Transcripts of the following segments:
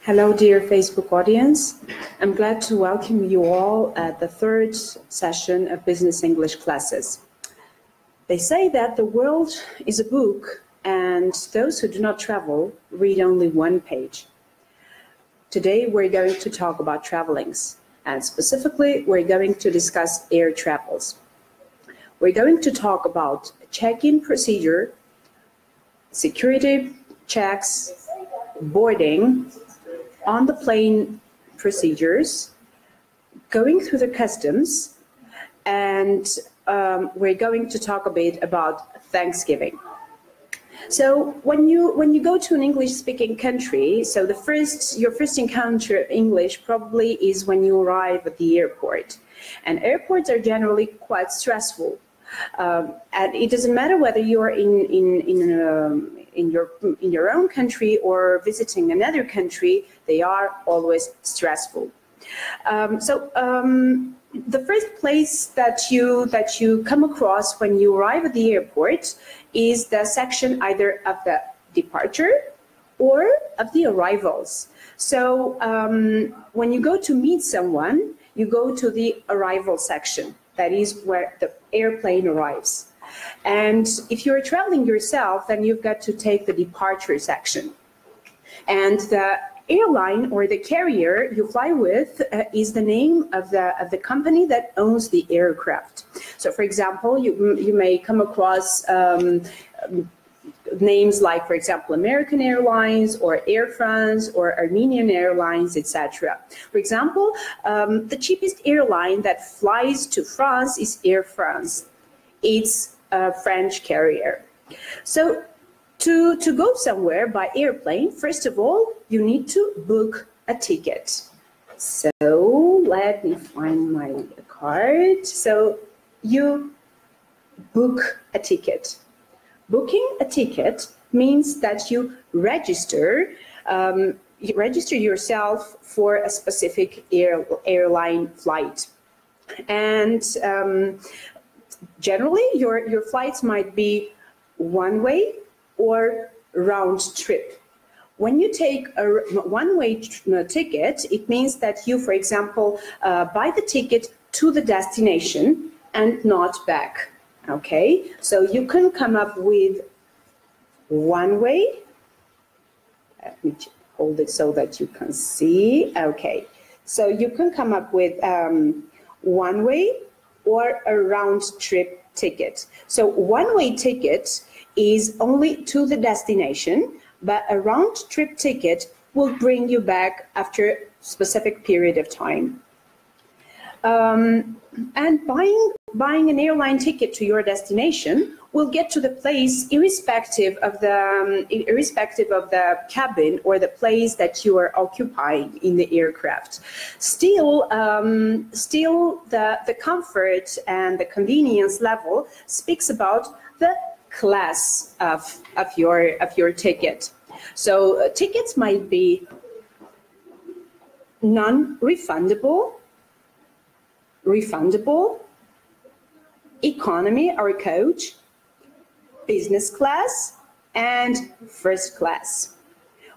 Hello, dear Facebook audience. I'm glad to welcome you all at the third session of Business English classes. They say that the world is a book and those who do not travel read only one page. Today, we're going to talk about travelings, and specifically, we're going to discuss air travels. We're going to talk about check-in procedure, security checks, boarding, on the plane procedures, going through the customs, and we're going to talk a bit about Thanksgiving. So when you go to an English-speaking country, so your first encounter of English probably is when you arrive at the airport, and airports are generally quite stressful. And it doesn't matter whether you're in your own country or visiting another country, they are always stressful. The first place that you come across when you arrive at the airport is the section either of the departure or of the arrivals. So when you go to meet someone, you go to the arrival section. That is where the airplane arrives. And if you're traveling yourself, then you've got to take the departure section. And the airline or the carrier you fly with is the name of the company that owns the aircraft. So, for example, you may come across names like, for example, American Airlines or Air France or Armenian Airlines, etc. For example, the cheapest airline that flies to France is Air France. It's a French carrier. So to go somewhere by airplane, first of all, you need to book a ticket. So let me find my card. So you book a ticket. Booking a ticket means that you register yourself for a specific airline flight. And generally, your flights might be one-way or round trip. When you take a one-way ticket, it means that you, for example, buy the ticket to the destination and not back. Okay, so you can come up with one way. Let me hold it so that you can see. Okay, so you can come up with one way or a round trip ticket. So one-way ticket is only to the destination, but a round trip ticket will bring you back after a specific period of time. And buying an airline ticket to your destination will get to the place irrespective of the cabin or the place that you are occupying in the aircraft. Still, the comfort and the convenience level speaks about the class of your ticket. So tickets might be non-refundable, refundable, economy or coach, business class, and first class.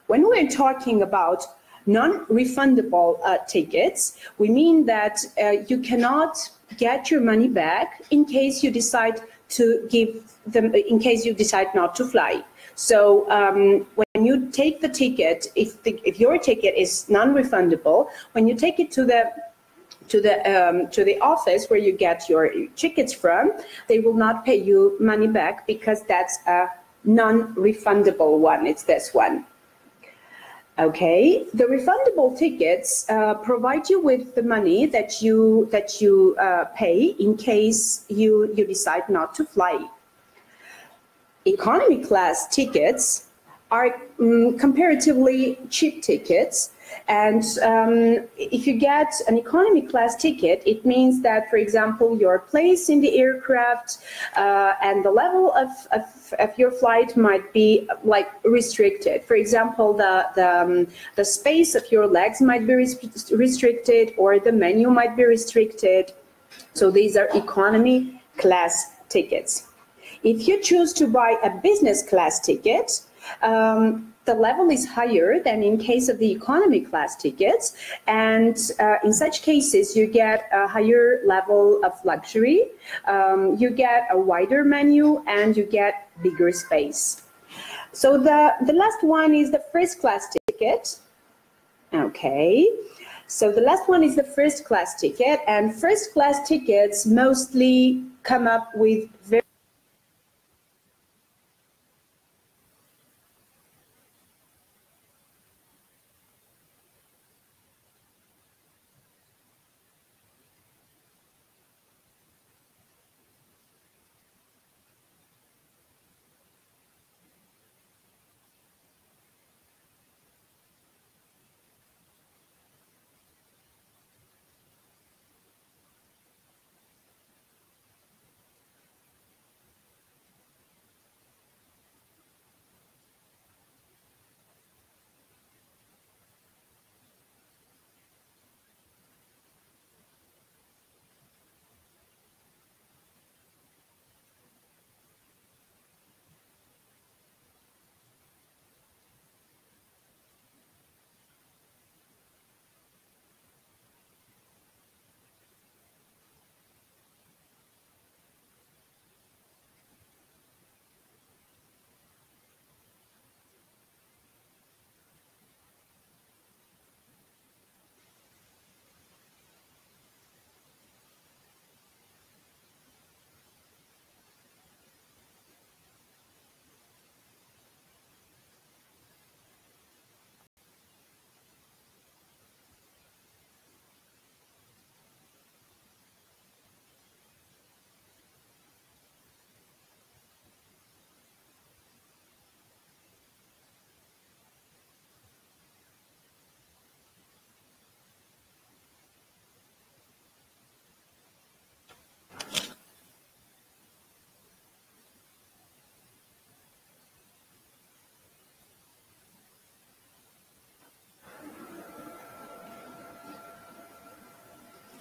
When we're talking about non-refundable tickets, we mean that you cannot get your money back in case you decide not to fly. So when you take the ticket, if your ticket is non-refundable, when you take it to the office where you get your tickets from, they will not pay you money back because that's a non-refundable one. It's this one. Okay, the refundable tickets provide you with the money that you pay in case you decide not to fly. Economy class tickets are comparatively cheap tickets. And if you get an economy class ticket, it means that, for example, your place in the aircraft and the level of your flight might be like restricted. For example, the space of your legs might be restricted, or the menu might be restricted. So these are economy class tickets. If you choose to buy a business class ticket, the level is higher than in case of the economy class tickets, and in such cases you get a higher level of luxury, you get a wider menu, and you get bigger space. So the last one is the first class ticket. Okay, so the last one is the first class ticket, and first class tickets mostly come up with very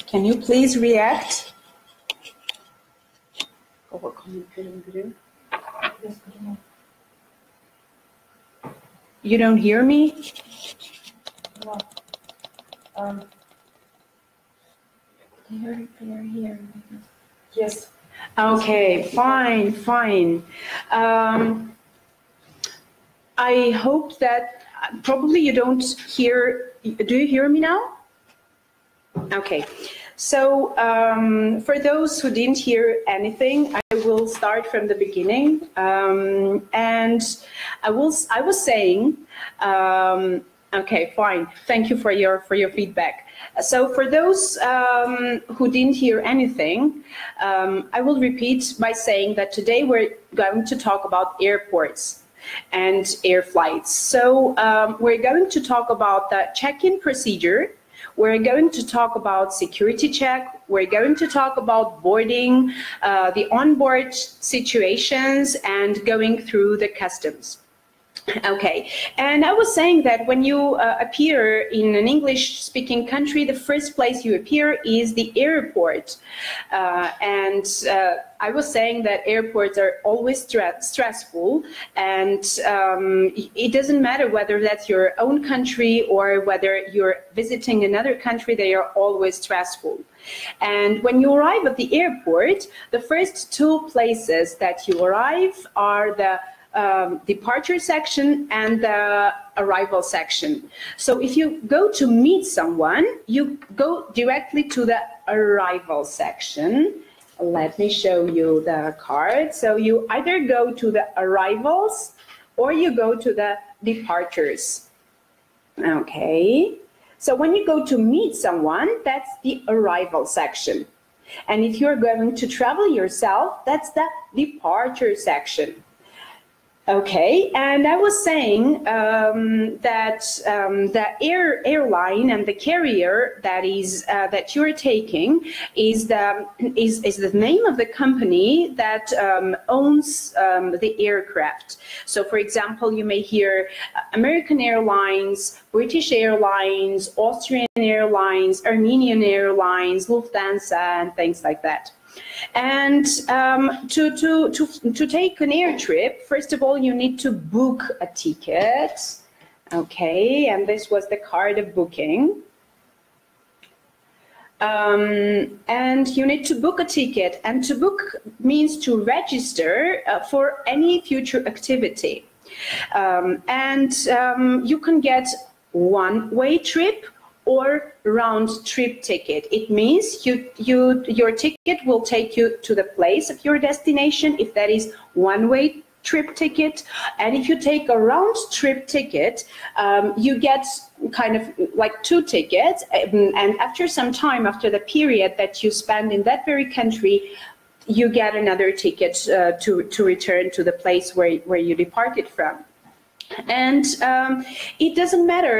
Can you please react? You don't hear me? They are here. Yes. Okay, fine, fine. I hope that probably you don't hear. Do you hear me now? Okay. So for those who didn't hear anything, I will start from the beginning. And I was saying, okay, fine. Thank you for your feedback. So for those who didn't hear anything, I will repeat by saying that today we're going to talk about airports and air flights. So we're going to talk about the check-in procedure. We're going to talk about security check. We're going to talk about boarding, the onboard situations, and going through the customs. Okay, and I was saying that when you appear in an English-speaking country, the first place you appear is the airport. And I was saying that airports are always stressful, and it doesn't matter whether that's your own country or whether you're visiting another country, they are always stressful. And when you arrive at the airport, the first two places that you arrive are the departure section and the arrival section. So if you go to meet someone, you go directly to the arrival section. Let me show you the card. So you either go to the arrivals or you go to the departures. Okay. So when you go to meet someone, that's the arrival section. And if you're going to travel yourself, that's the departure section. Okay, and I was saying that the airline and the carrier that you're taking is the name of the company that owns the aircraft. So, for example, you may hear American Airlines, British Airlines, Austrian Airlines, Armenian Airlines, Lufthansa, and things like that. And to take an air trip, first of all, you need to book a ticket. Okay, and this was the card of booking. And you need to book a ticket, and to book means to register for any future activity. You can get one-way trip or round-trip ticket. It means your ticket will take you to the place of your destination if that is one-way trip ticket, and if you take a round-trip ticket, you get kind of like two tickets, and after some time, after the period that you spend in that very country, you get another ticket to return to the place where you departed from. And it doesn't matter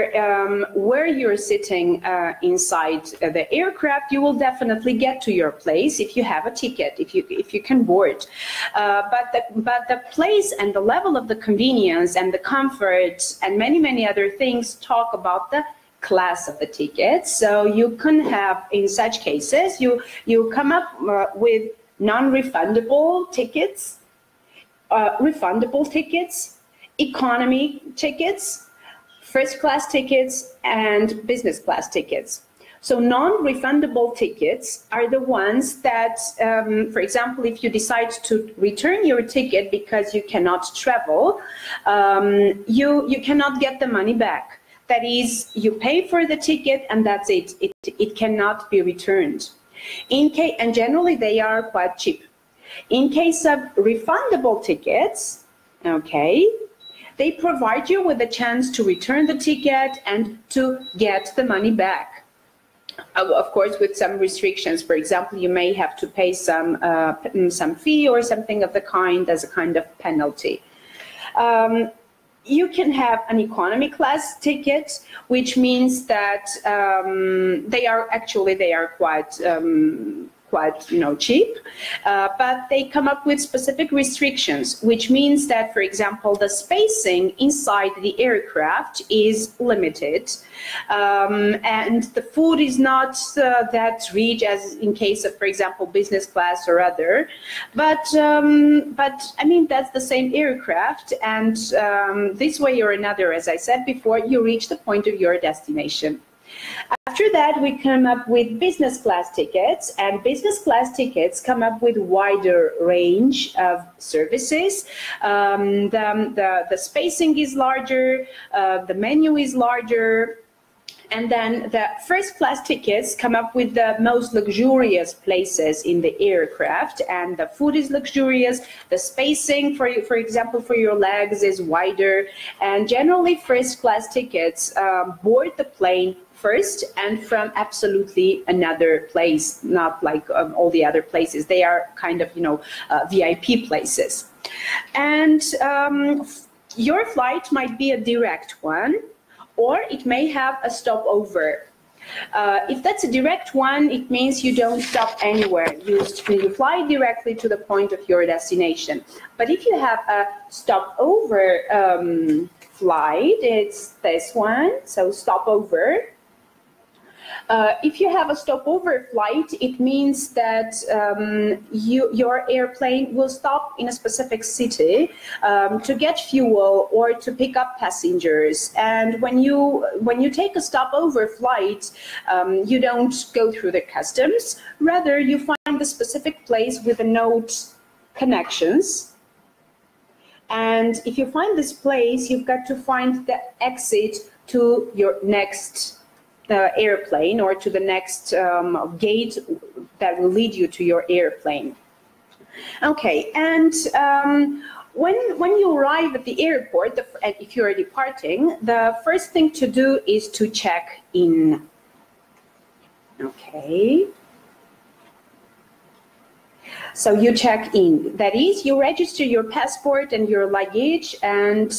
where you're sitting inside the aircraft, you will definitely get to your place if you have a ticket, if you can board. But the place and the level of the convenience and the comfort and many other things talk about the class of the tickets. So you can have, in such cases, you come up with non-refundable tickets, refundable tickets, economy tickets, first class tickets, and business class tickets. So non-refundable tickets are the ones that, for example, if you decide to return your ticket because you cannot travel, you cannot get the money back. That is, you pay for the ticket and that's it. It cannot be returned. And generally they are quite cheap. In case of refundable tickets, okay, they provide you with a chance to return the ticket and to get the money back. Of course, with some restrictions. For example, you may have to pay some fee or something of the kind as a kind of penalty. You can have an economy class ticket, which means that they are quite cheap, but they come up with specific restrictions, which means that, for example, the spacing inside the aircraft is limited, and the food is not that rich as in case of, for example, business class or other. But I mean, that's the same aircraft, and this way or another, as I said before, you reach the point of your destination. After that, we come up with business class tickets, and business class tickets come up with wider range of services. The spacing is larger, the menu is larger, and then the first class tickets come up with the most luxurious places in the aircraft, and the food is luxurious, the spacing, for example, for your legs is wider, and generally first class tickets board the plane first and from absolutely another place, not like all the other places. They are kind of, VIP places. And your flight might be a direct one, or it may have a stopover. If that's a direct one, it means you don't stop anywhere. You fly directly to the point of your destination. But if you have a stopover flight, it's this one, so stopover. If you have a stopover flight, it means that your airplane will stop in a specific city to get fuel or to pick up passengers. And when you take a stopover flight, you don't go through the customs. Rather, you find the specific place with the note connections. And if you find this place, you've got to find the exit to your next airplane, or to the next gate that will lead you to your airplane. Okay, and when you arrive at the airport, if you're departing, the first thing to do is to check in. Okay. So you check in. That is, you register your passport and your luggage, and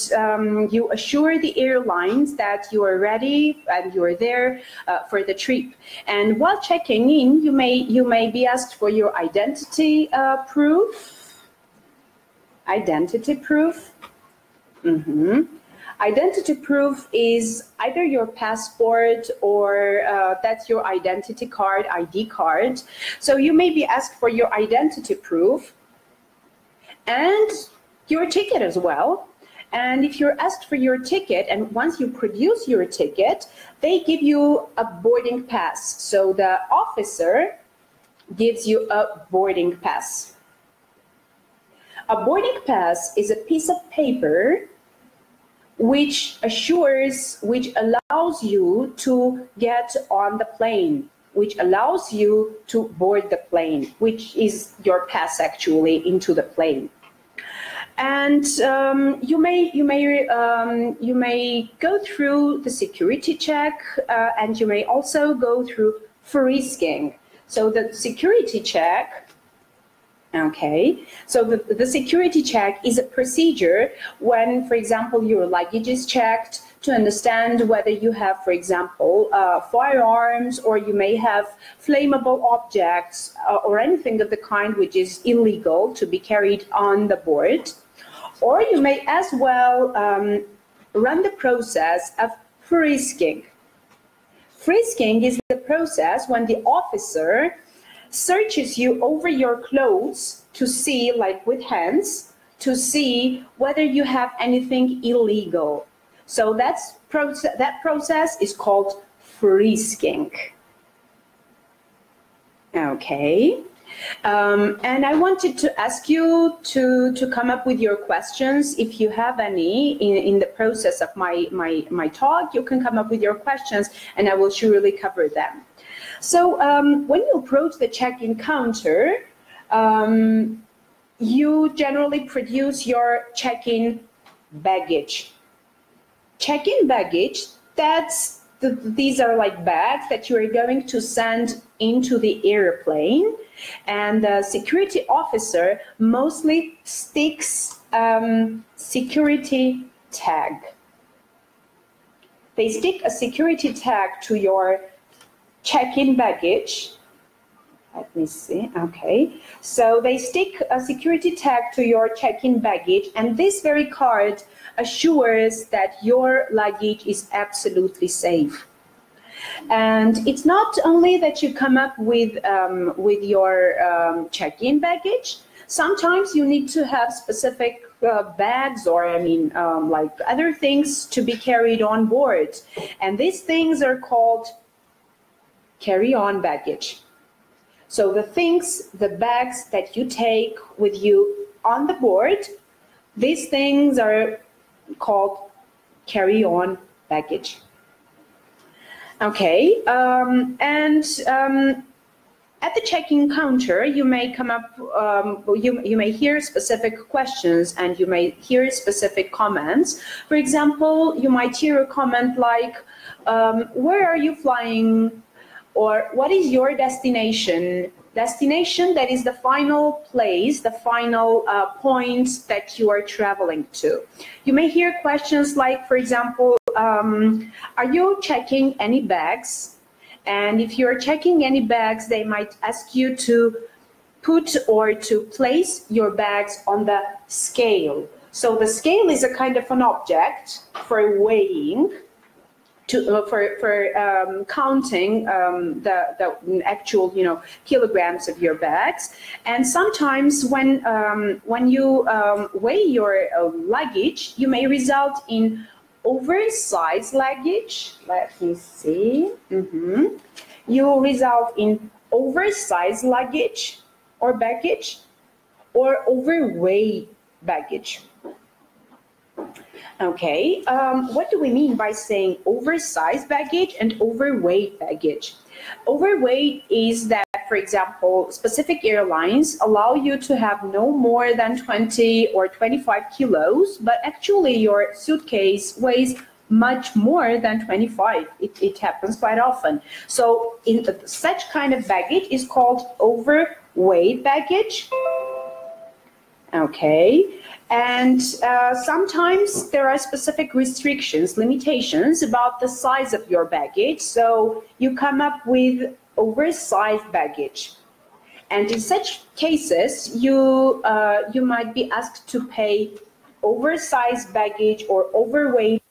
you assure the airlines that you are ready and you are there for the trip. And while checking in, you may be asked for your identity proof. Identity proof. Identity proof is either your passport or that's your identity card, ID card. So you may be asked for your identity proof and your ticket as well. And if you're asked for your ticket, and once you produce your ticket, they give you a boarding pass. So the officer gives you a boarding pass. A boarding pass is a piece of paper which allows you to get on the plane, which allows you to board the plane, which is your pass actually into the plane. And you may go through the security check, and you may also go through frisking. So the security check, okay, so the security check is a procedure when, for example, your luggage is checked to understand whether you have, for example, firearms, or you may have flammable objects or anything of the kind which is illegal to be carried on the board. Or you may as well run the process of frisking. Frisking is the process when the officer searches you over your clothes to see, like with hands, to see whether you have anything illegal. So that process is called frisking. Okay. And I wanted to ask you to come up with your questions. If you have any in the process of my talk, you can come up with your questions and I will surely cover them. So when you approach the check-in counter, you generally produce your check-in baggage. Check-in baggage, these are like bags that you are going to send into the airplane, and the security officer mostly sticks security tag. They stick a security tag to your check-in baggage. Let me see, okay. So they stick a security tag to your check-in baggage, and this very card assures that your luggage is absolutely safe. And it's not only that you come up with your check-in baggage. Sometimes you need to have specific bags, or like other things to be carried on board. And these things are called carry-on baggage. So the bags that you take with you on the board, these things are called carry-on baggage. Okay, at the check-in counter, you may come up, you may hear specific questions and you may hear specific comments. For example, you might hear a comment like, where are you flying? Or what is your destination? Destination, that is the final place, the final point that you are traveling to. You may hear questions like, for example, are you checking any bags? And if you're checking any bags, they might ask you to put or to place your bags on the scale. So the scale is a kind of an object for weighing, for counting the actual kilograms of your bags. And sometimes when you weigh your luggage, you may result in oversized luggage. Let me see. You result in oversized luggage or baggage, or overweight baggage. Okay, what do we mean by saying oversized baggage and overweight baggage? Overweight is that, for example, specific airlines allow you to have no more than 20 or 25 kilos, but actually your suitcase weighs much more than 25. It happens quite often. So such kind of baggage is called overweight baggage. Okay. And sometimes there are specific restrictions, limitations about the size of your baggage. So you come up with oversized baggage. And in such cases, you might be asked to pay oversized baggage or overweight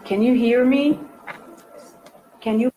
Can you hear me? Can you